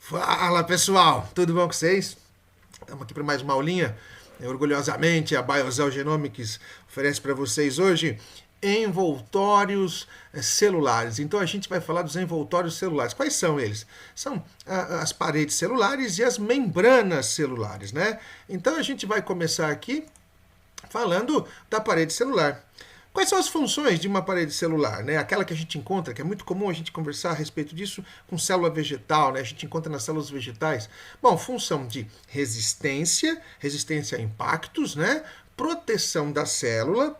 Fala pessoal, tudo bom com vocês? Estamos aqui para mais uma aulinha. Orgulhosamente, a Biosel Genomics oferece para vocês hoje envoltórios celulares. Então a gente vai falar dos envoltórios celulares. Quais são eles? São as paredes celulares e as membranas celulares, né? Então a gente vai começar aqui falando da parede celular. Quais são as funções de uma parede celular? Né? Aquela que a gente encontra, que é muito comum a gente conversar a respeito disso com célula vegetal, né? A gente encontra nas células vegetais. Bom, função de resistência a impactos, né? Proteção da célula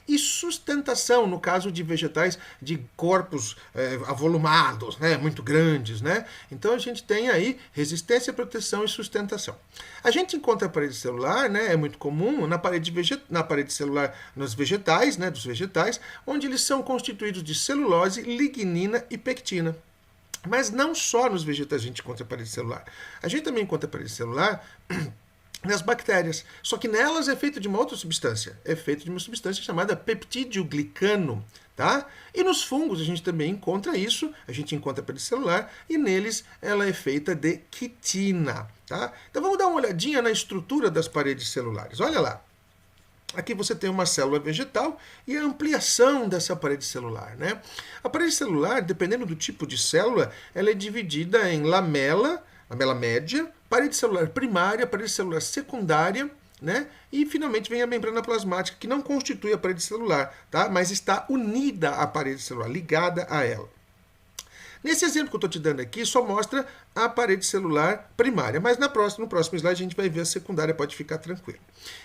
e sustentação, no caso de vegetais de corpos avolumados, né, muito grandes, né? Então a gente tem aí resistência, proteção e sustentação. A gente encontra a parede celular, né, é muito comum na parede celular nos vegetais, né, dos vegetais, onde eles são constituídos de celulose, lignina e pectina. Mas não só nos vegetais a gente encontra a parede celular. A gente também encontra a parede celular nas bactérias. Só que nelas é feito de uma outra substância. É feito de uma substância chamada peptídeo-glicano. Tá? E nos fungos a gente também encontra isso. A gente encontra a parede celular e neles ela é feita de quitina. Tá? Então vamos dar uma olhadinha na estrutura das paredes celulares. Olha lá. Aqui você tem uma célula vegetal e a ampliação dessa parede celular, né? A parede celular, dependendo do tipo de célula, ela é dividida em lamela média, parede celular primária, parede celular secundária, né? E finalmente vem a membrana plasmática, que não constitui a parede celular, tá? Mas está unida à parede celular, ligada a ela. Nesse exemplo que eu estou te dando aqui, só mostra a parede celular primária, mas no próximo slide a gente vai ver a secundária, pode ficar tranquilo.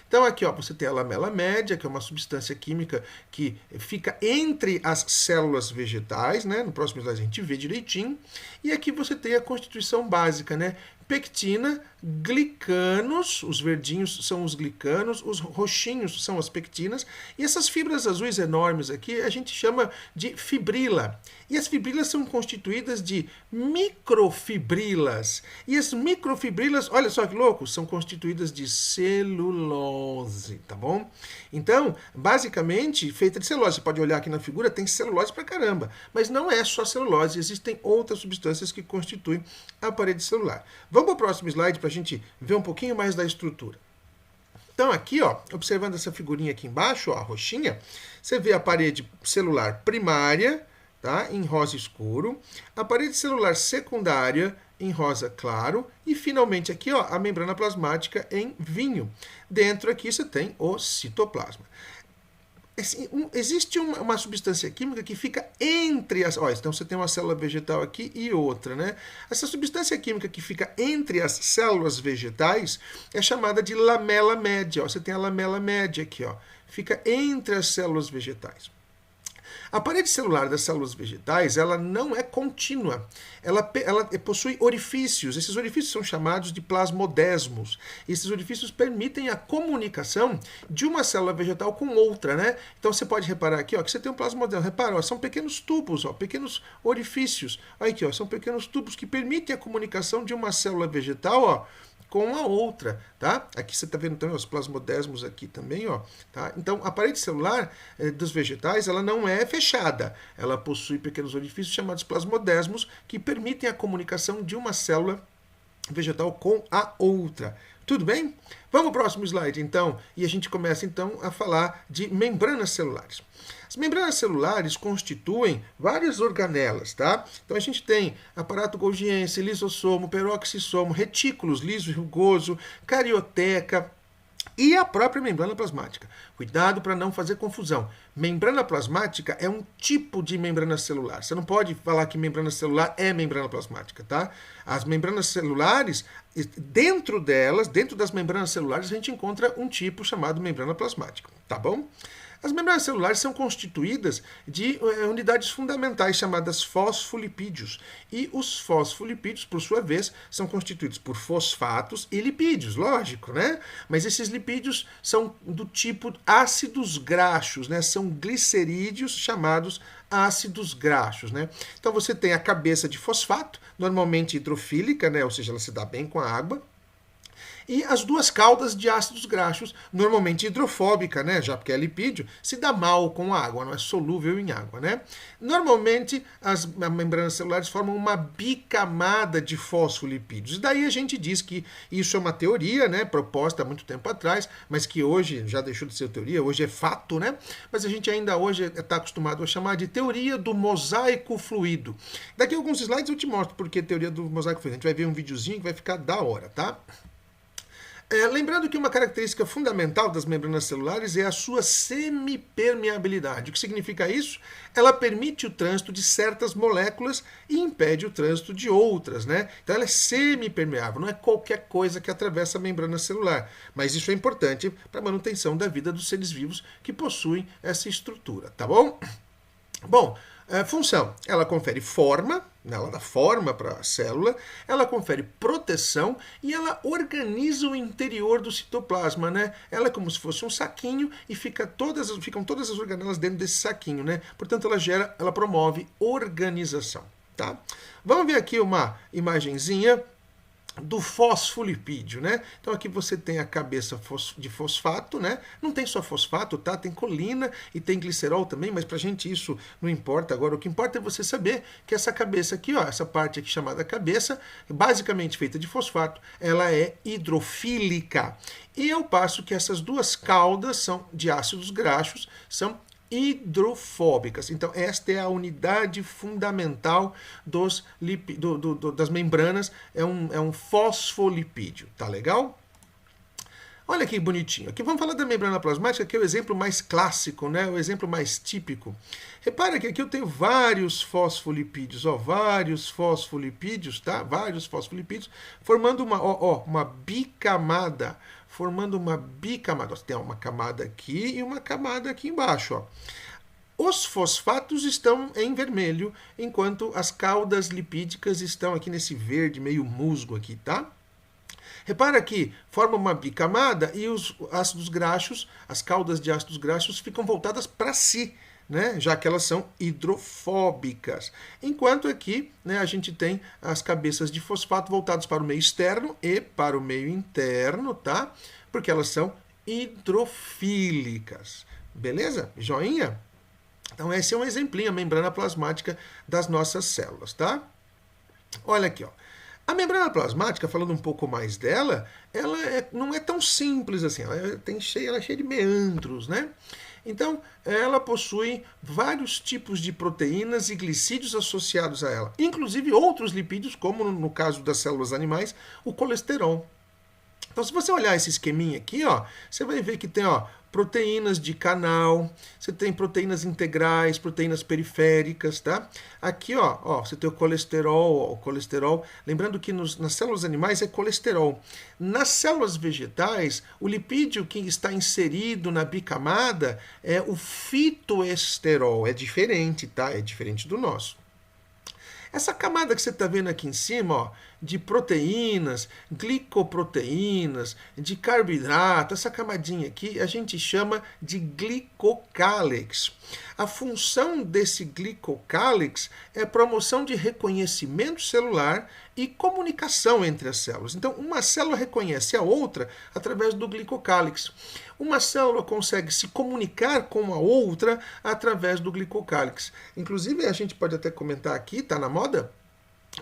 Então aqui ó, você tem a lamela média, que é uma substância química que fica entre as células vegetais, né? No próximo slide a gente vê direitinho. E aqui você tem a constituição básica, né? Pectina, glicanos, os verdinhos são os glicanos, os roxinhos são as pectinas, e essas fibras azuis enormes aqui a gente chama de fibrila. E as fibrilas são constituídas de microfibrilas. E as microfibrilas, olha só que louco, são constituídas de celulose, tá bom? Então, basicamente, feita de celulose. Você pode olhar aqui na figura, tem celulose pra caramba. Mas não é só celulose, existem outras substâncias que constituem a parede celular. Vamos para o próximo slide para a gente ver um pouquinho mais da estrutura. Então aqui, ó, observando essa figurinha aqui embaixo, ó, a roxinha, você vê a parede celular primária, tá, em rosa escuro, a parede celular secundária em rosa claro e finalmente aqui, ó, a membrana plasmática em vinho. Dentro aqui você tem o citoplasma. Existe uma substância química que fica entre as... então você tem uma célula vegetal aqui e outra, né? Essa substância química que fica entre as células vegetais é chamada de lamela média. Você tem a lamela média aqui, ó, fica entre as células vegetais. A parede celular das células vegetais, ela não é contínua. Ela possui orifícios. Esses orifícios são chamados de plasmodesmos. Esses orifícios permitem a comunicação de uma célula vegetal com outra, né? Então você pode reparar aqui, ó, que você tem um plasmodesmo. Repara, ó, são pequenos tubos, ó, pequenos orifícios. Olha aqui, ó, são pequenos tubos que permitem a comunicação de uma célula vegetal, ó, com a outra, tá? Aqui você está vendo também os plasmodesmos aqui também, ó, tá? Então, a parede celular dos vegetais, ela não é fechada. Ela possui pequenos orifícios chamados plasmodesmos que permitem a comunicação de uma célula vegetal com a outra. Tudo bem? Vamos ao próximo slide, então, e a gente começa, então, a falar de membranas celulares. As membranas celulares constituem várias organelas, tá? Então a gente tem aparato golgiense, lisossomo, peroxissomo, retículos liso e rugoso, carioteca e a própria membrana plasmática. Cuidado para não fazer confusão. Membrana plasmática é um tipo de membrana celular. Você não pode falar que membrana celular é membrana plasmática, tá? As membranas celulares, dentro delas, dentro das membranas celulares, a gente encontra um tipo chamado membrana plasmática, tá bom? As membranas celulares são constituídas de unidades fundamentais chamadas fosfolipídios. E os fosfolipídios, por sua vez, são constituídos por fosfatos e lipídios, lógico, né? Mas esses lipídios são do tipo ácidos graxos, né? São glicerídeos chamados ácidos graxos, né? Então você tem a cabeça de fosfato, normalmente hidrofílica, né? Ou seja, ela se dá bem com a água. E as duas caudas de ácidos graxos, normalmente hidrofóbica, né? Já porque é lipídio, se dá mal com a água, não é solúvel em água, né? Normalmente, as membranas celulares formam uma bicamada de fosfolipídios. E daí a gente diz que isso é uma teoria, né? Proposta há muito tempo atrás, mas que hoje já deixou de ser teoria, hoje é fato, né? Mas a gente ainda hoje está acostumado a chamar de teoria do mosaico fluido. Daqui a alguns slides eu te mostro porque a teoria do mosaico fluido. A gente vai ver um videozinho que vai ficar da hora, tá? Lembrando que uma característica fundamental das membranas celulares é a sua semipermeabilidade. O que significa isso? Ela permite o trânsito de certas moléculas e impede o trânsito de outras, né? Então ela é semipermeável, não é qualquer coisa que atravessa a membrana celular. Mas isso é importante para a manutenção da vida dos seres vivos que possuem essa estrutura, tá bom? Bom, função, ela confere forma, ela dá forma para a célula, ela confere proteção e ela organiza o interior do citoplasma, né? Ela é como se fosse um saquinho e ficam todas as organelas dentro desse saquinho, né? Portanto, ela promove organização, tá? Vamos ver aqui uma imagenzinha do fosfolipídio, né? Então aqui você tem a cabeça de fosfato, né? Não tem só fosfato, tá? Tem colina e tem glicerol também, mas pra gente isso não importa agora. O que importa é você saber que essa cabeça aqui, ó, essa parte aqui chamada cabeça, basicamente feita de fosfato, ela é hidrofílica. E ao passo que essas duas caudas são de ácidos graxos, são hidrofóbicas. Então, esta é a unidade fundamental das membranas, é um fosfolipídio. Tá legal? Olha que bonitinho. Aqui vamos falar da membrana plasmática, que é o exemplo mais clássico, né? O exemplo mais típico. Repara que aqui eu tenho vários fosfolipídios, ó, vários fosfolipídios, tá? Vários fosfolipídios, formando uma bicamada. Formando uma bicamada. Tem uma camada aqui e uma camada aqui embaixo, ó. Os fosfatos estão em vermelho, enquanto as caudas lipídicas estão aqui nesse verde meio musgo aqui, tá? Repara que forma uma bicamada e os ácidos graxos, as caudas de ácidos graxos ficam voltadas para si, né, já que elas são hidrofóbicas. Enquanto aqui, né, a gente tem as cabeças de fosfato voltadas para o meio externo e para o meio interno, tá? Porque elas são hidrofílicas. Beleza? Joinha? Então esse é um exemplinho, a membrana plasmática das nossas células, tá? Olha aqui, ó. A membrana plasmática, falando um pouco mais dela, ela não é tão simples assim, ela é cheia de meandros, né? Então, ela possui vários tipos de proteínas e glicídios associados a ela, inclusive outros lipídios, como no caso das células animais, o colesterol. Então, se você olhar esse esqueminha aqui, ó, você vai ver que tem, ó, proteínas de canal, você tem proteínas integrais, proteínas periféricas, tá? Aqui, ó, você tem o colesterol. Lembrando que nas células animais é colesterol. Nas células vegetais, o lipídio que está inserido na bicamada é o fitoesterol. É diferente, tá? É diferente do nosso. Essa camada que você está vendo aqui em cima, ó, de proteínas, glicoproteínas, de carboidrato, essa camadinha aqui a gente chama de glicocálix. A função desse glicocálix é promoção de reconhecimento celular e comunicação entre as células. Então, uma célula reconhece a outra através do glicocálix. Uma célula consegue se comunicar com a outra através do glicocálix. Inclusive, a gente pode até comentar aqui, tá na moda?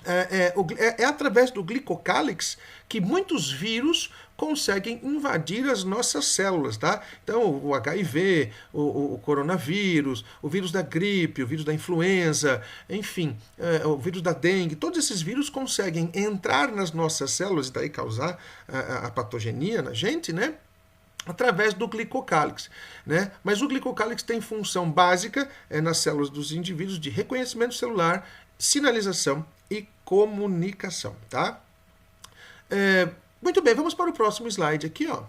É através do glicocálix que muitos vírus conseguem invadir as nossas células, tá? Então, o HIV, o coronavírus, o vírus da gripe, o vírus da influenza, enfim, o vírus da dengue, todos esses vírus conseguem entrar nas nossas células e daí causar a patogenia na gente, né? Através do glicocálix, né? Mas o glicocálix tem função básica nas células dos indivíduos de reconhecimento celular, sinalização e comunicação, tá? Muito bem, vamos para o próximo slide aqui, ó.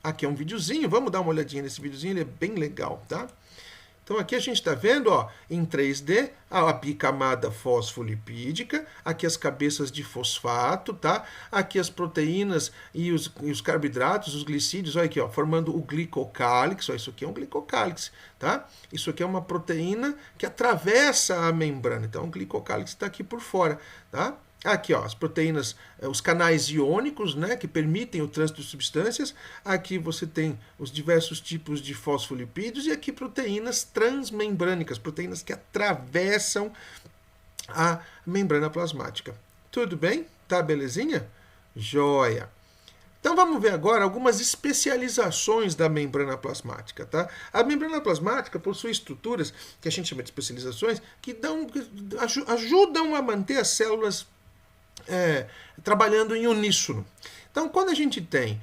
Aqui é um videozinho, vamos dar uma olhadinha nesse videozinho, ele é bem legal, tá? Então aqui a gente está vendo, ó, em 3D a bicamada fosfolipídica, aqui as cabeças de fosfato, tá? Aqui as proteínas e os carboidratos, os glicídios, olha aqui, ó, formando o glicocálix, ó, isso aqui é um glicocálix, tá? Isso aqui é uma proteína que atravessa a membrana, então o glicocálix está aqui por fora, tá? Aqui, ó, as proteínas, os canais iônicos, né, que permitem o trânsito de substâncias. Aqui você tem os diversos tipos de fosfolipídios e aqui proteínas transmembrânicas, proteínas que atravessam a membrana plasmática. Tudo bem? Tá belezinha? Joia! Então vamos ver agora algumas especializações da membrana plasmática, tá? A membrana plasmática possui estruturas que a gente chama de especializações que ajudam a manter as células trabalhando em uníssono. Então, quando a gente tem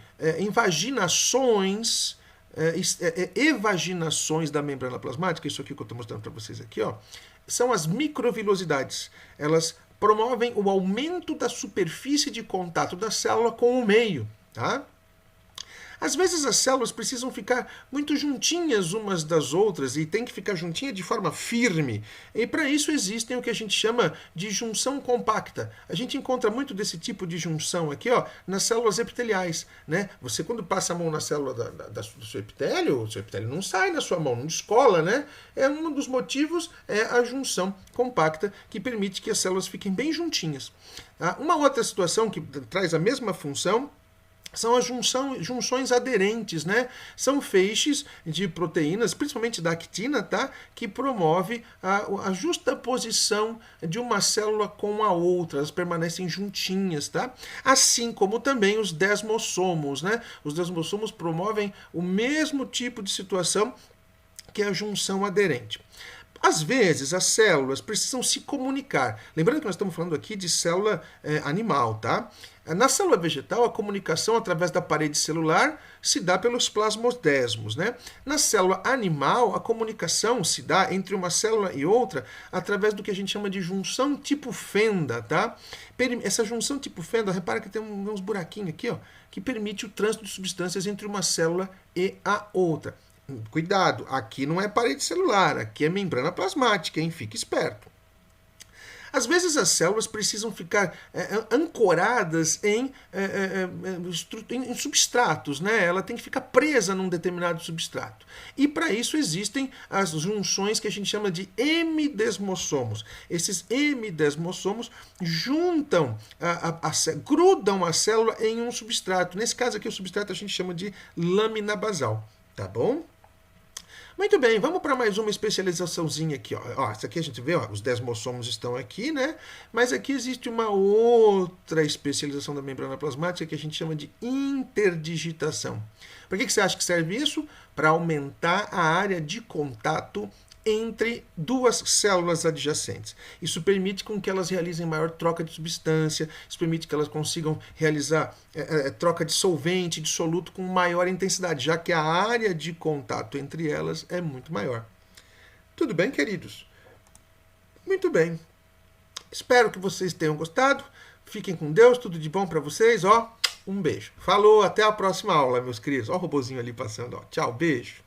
evaginações da membrana plasmática, isso aqui que eu estou mostrando para vocês aqui, ó, são as microvilosidades. Elas promovem o aumento da superfície de contato da célula com o meio, tá? Às vezes as células precisam ficar muito juntinhas umas das outras e tem que ficar juntinha de forma firme. E para isso existem o que a gente chama de junção compacta. A gente encontra muito desse tipo de junção aqui, ó, nas células epiteliais, né? Você quando passa a mão na célula do seu epitélio, o seu epitélio não sai da sua mão, não descola, né? Um dos motivos é a junção compacta que permite que as células fiquem bem juntinhas. Tá? Uma outra situação que traz a mesma função são as junções aderentes, né? São feixes de proteínas, principalmente da actina, tá? Que promove a justaposição de uma célula com a outra, elas permanecem juntinhas, tá? Assim como também os desmossomos, né? Os desmossomos promovem o mesmo tipo de situação que a junção aderente. Às vezes, as células precisam se comunicar. Lembrando que nós estamos falando aqui de célula animal, tá? Na célula vegetal, a comunicação através da parede celular se dá pelos plasmodesmos, né? Na célula animal, a comunicação se dá entre uma célula e outra através do que a gente chama de junção tipo fenda, tá? Essa junção tipo fenda, repara que tem uns buraquinhos aqui, ó, que permite o trânsito de substâncias entre uma célula e a outra. Cuidado, aqui não é parede celular, aqui é membrana plasmática, hein? Fique esperto. Às vezes as células precisam ficar ancoradas em substratos, né? Ela tem que ficar presa num determinado substrato. E para isso existem as junções que a gente chama de hemidesmossomos. Esses hemidesmossomos juntam, grudam a célula em um substrato. Nesse caso aqui o substrato a gente chama de lâmina basal, tá bom? Muito bem, vamos para mais uma especializaçãozinha aqui. Ó, essa aqui a gente vê, ó, os desmossomos estão aqui, né? Mas aqui existe uma outra especialização da membrana plasmática que a gente chama de interdigitação. Para que você acha que serve isso? Para aumentar a área de contato entre duas células adjacentes. Isso permite com que elas realizem maior troca de substância, isso permite que elas consigam realizar troca de solvente, de soluto com maior intensidade, já que a área de contato entre elas é muito maior. Tudo bem, queridos? Muito bem. Espero que vocês tenham gostado. Fiquem com Deus, tudo de bom para vocês. Ó, um beijo. Falou, até a próxima aula, meus queridos. Ó o robozinho ali passando. Ó. Tchau, beijo.